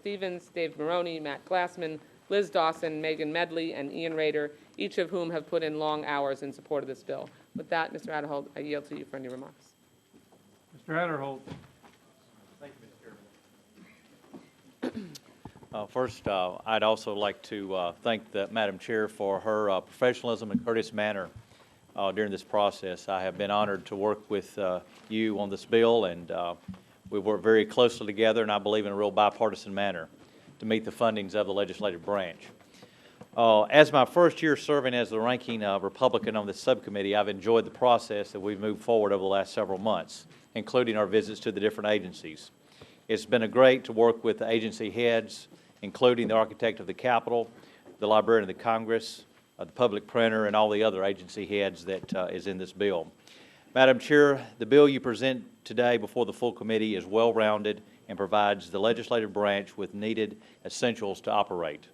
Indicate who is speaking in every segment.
Speaker 1: Stevens, Dave Maroney, Matt Glassman, Liz Dawson, Megan Medley, and Ian Rader, each of whom have put in long hours in support of this bill. With that, Mr. Aderholt, I yield to you for any remarks.
Speaker 2: Mr. Aderholt.
Speaker 3: Thank you, Mr. Chairman. First, I'd also like to thank the Madam Chair for her professionalism and courteous manner during this process. I have been honored to work with you on this bill, and we've worked very closely together, and I believe in a real bipartisan manner to meet the fundings of the legislative branch. As my first year serving as the ranking Republican on this subcommittee, I've enjoyed the process that we've moved forward over the last several months, including our visits to the different agencies. It's been great to work with the agency heads, including the architect of the Capitol, the librarian of the Congress, the public printer, and all the other agency heads that is in this bill. Madam Chair, the bill you present today before the full committee is well-rounded and provides the legislative branch with needed essentials to operate.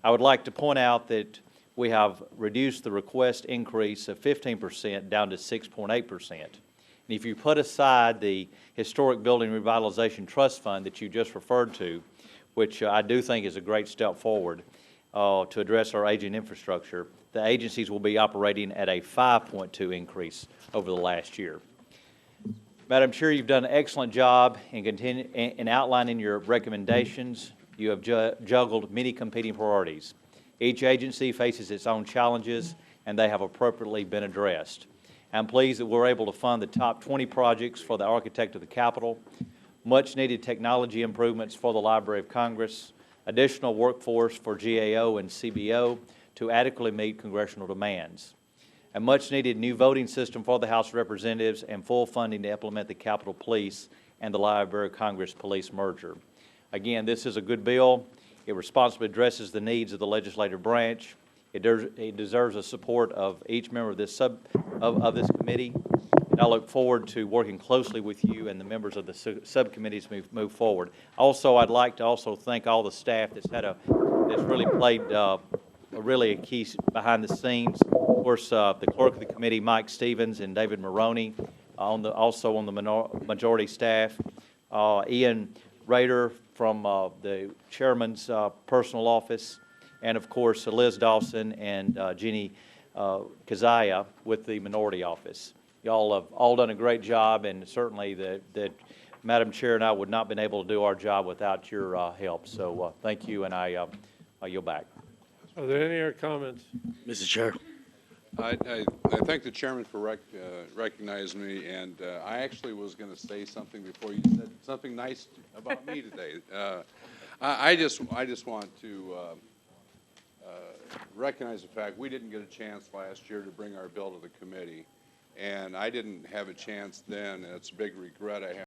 Speaker 3: I would like to point out that we have reduced the request increase of 15% down to 6.8%. And if you put aside the Historic Building Revitalization Trust Fund that you just referred to, which I do think is a great step forward to address our aging infrastructure, the agencies will be operating at a 5.2 increase over the last year. Madam Chair, you've done an excellent job in outlining your recommendations. You have juggled many competing priorities. Each agency faces its own challenges, and they have appropriately been addressed. I'm pleased that we're able to fund the top 20 projects for the architect of the Capitol, much-needed technology improvements for the Library of Congress, additional workforce for GAO and CBO to adequately meet congressional demands, a much-needed new voting system for the House of Representatives, and full funding to implement the Capitol Police and the Library of Congress Police merger. Again, this is a good bill. It responsibly addresses the needs of the legislative branch. It deserves the support of each member of this this committee. And I look forward to working closely with you and the members of the subcommittees move forward. Also, I'd like to also thank all the staff that's really played really a key behind the scenes. Of course, the clerk of the committee, Mike Stevens, and David Maroney, also on the majority staff. Ian Rader from the chairman's personal office, and of course Liz Dawson and Jeannie Keziah with the minority office. Y'all have all done a great job, and certainly that Madam Chair and I would not have been able to do our job without your help. So thank you, and I yield back.
Speaker 2: Are there any other comments?
Speaker 4: Mr. Chair.
Speaker 5: I thank the chairman for recognizing me, and I actually was going to say something before you said something nice about me today. I just want to recognize the fact we didn't get a chance last year to bring our bill to the committee, and I didn't have a chance then, and it's a big regret I have.